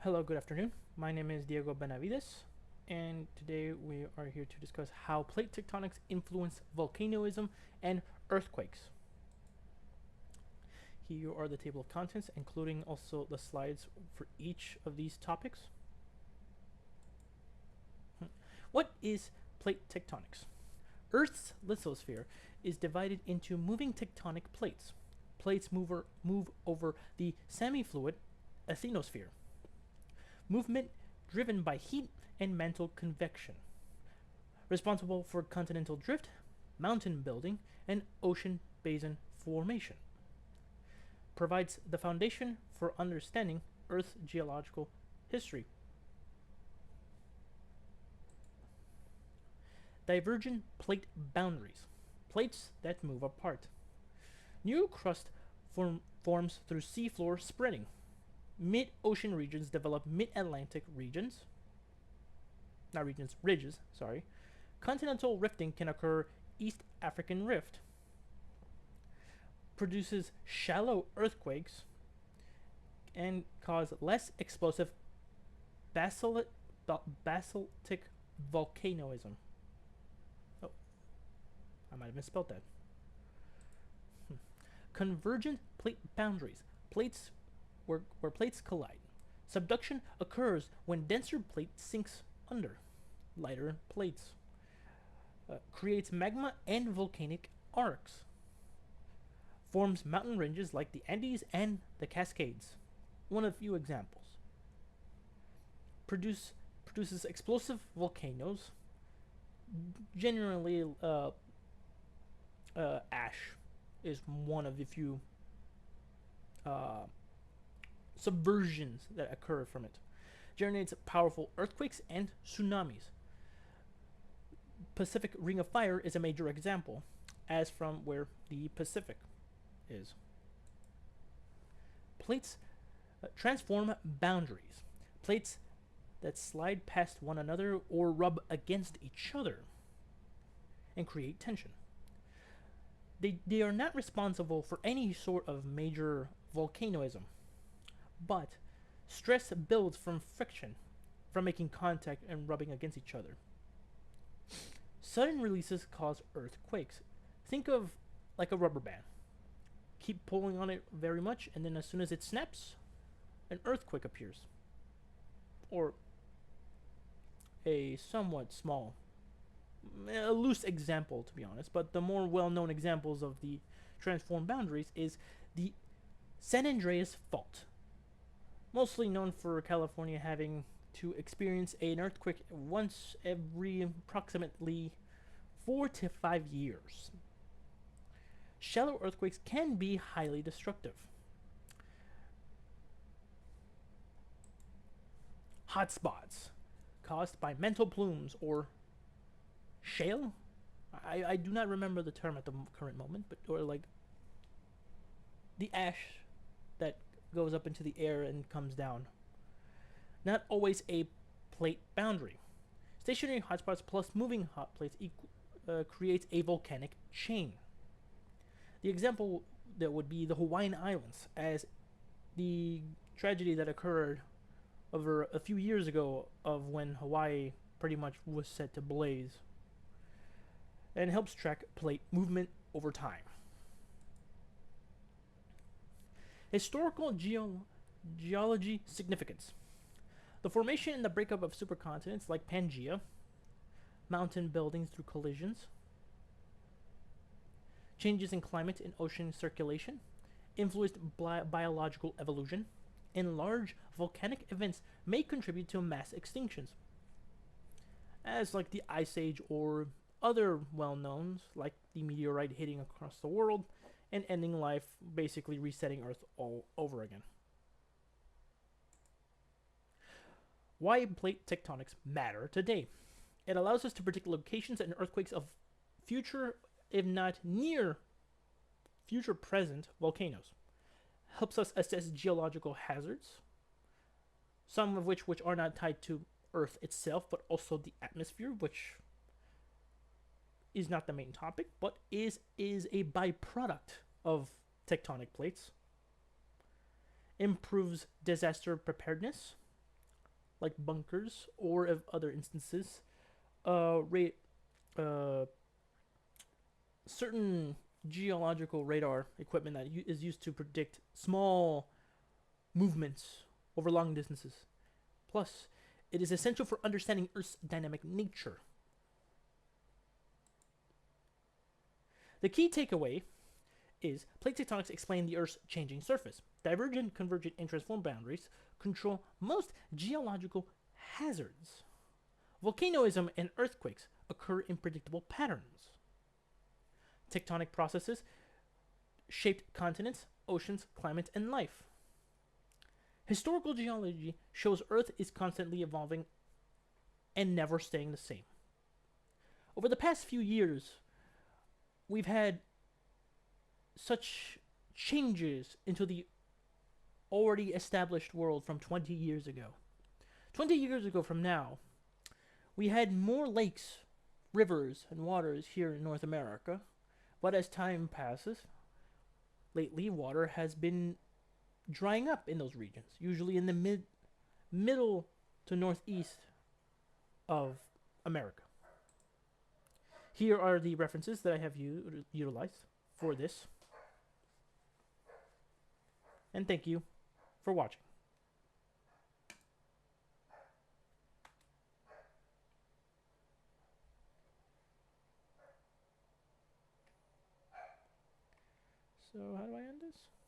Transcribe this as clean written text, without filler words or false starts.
Hello, good afternoon. My name is Diego Benavides, and today we are here to discuss how plate tectonics influence volcanoism and earthquakes. Here are the table of contents, including also the slides for each of these topics. What is plate tectonics? Earth's lithosphere is divided into moving tectonic plates. Plates move over the semi-fluid asthenosphere. Movement driven by heat and mantle convection, responsible for continental drift, mountain building, and ocean basin formation. Provides the foundation for understanding Earth's geological history. Divergent plate boundaries, plates that move apart. New crust forms through seafloor spreading. Mid-ocean regions develop mid-Atlantic regions. Not regions, ridges, sorry. Continental rifting can occur East African rift. Produces shallow earthquakes and cause less explosive basaltic volcanoism. Oh, I might have misspelled that. Convergent plate boundaries. Plates where plates collide. Subduction occurs when denser plate sinks under lighter plates. Creates magma and volcanic arcs. Forms mountain ranges like the Andes and the Cascades. One of few examples. Produces explosive volcanoes. Generally, ash is one of the few subversions that occur from it. Generates powerful earthquakes and tsunamis. Pacific Ring of Fire is a major example, as from where the Pacific is. Plates transform boundaries. Plates that slide past one another or rub against each other and create tension. They are not responsible for any sort of major volcanoism, but stress builds from friction, from making contact and rubbing against each other. Sudden releases cause earthquakes. Think of like a rubber band. Keep pulling on it very much, and then as soon as it snaps, an earthquake appears. Or a somewhat small, a loose example, to be honest, but the more well known examples of the transformed boundaries is the San Andreas Fault, mostly known for California having to experience an earthquake once every approximately 4 to 5 years. Shallow earthquakes can be highly destructive. Hotspots caused by mantle plumes or shale. I do not remember the term at the current moment, but or like the ash that goes up into the air and comes down. Not always a plate boundary. Stationary hotspots plus moving hot plates creates a volcanic chain. The example that would be the Hawaiian Islands, as the tragedy that occurred over a few years ago of when Hawaii pretty much was set to blaze, and helps track plate movement over time. Historical geology significance. The formation and the breakup of supercontinents like Pangaea, mountain building through collisions, changes in climate and ocean circulation, influenced biological evolution, and large volcanic events may contribute to mass extinctions, as like the Ice Age or other well-knowns like the meteorite hitting across the world and ending life, basically resetting Earth all over again. Why plate tectonics matter today. It allows us to predict locations and earthquakes of future, if not near future present volcanoes. Helps us assess geological hazards, some of which are not tied to Earth itself, but also the atmosphere, which is not the main topic, but is a byproduct of tectonic plates. Improves disaster preparedness. like bunkers, or of other instances, uh, certain geological radar equipment that is used to predict small movements over long distances. Plus, it is essential for understanding Earth's dynamic nature. The key takeaway is plate tectonics explain the Earth's changing surface. Divergent, convergent, and transform boundaries control most geological hazards. Volcanism and earthquakes occur in predictable patterns. Tectonic processes shaped continents, oceans, climate, and life. Historical geology shows Earth is constantly evolving and never staying the same. Over the past few years, we've had such changes into the already established world from 20 years ago. 20 years ago from now, we had more lakes, rivers, and waters here in North America, but as time passes, lately water has been drying up in those regions, usually in the middle to northeast of America. Here are the references that I have utilized for this. And thank you for watching. So how do I end this?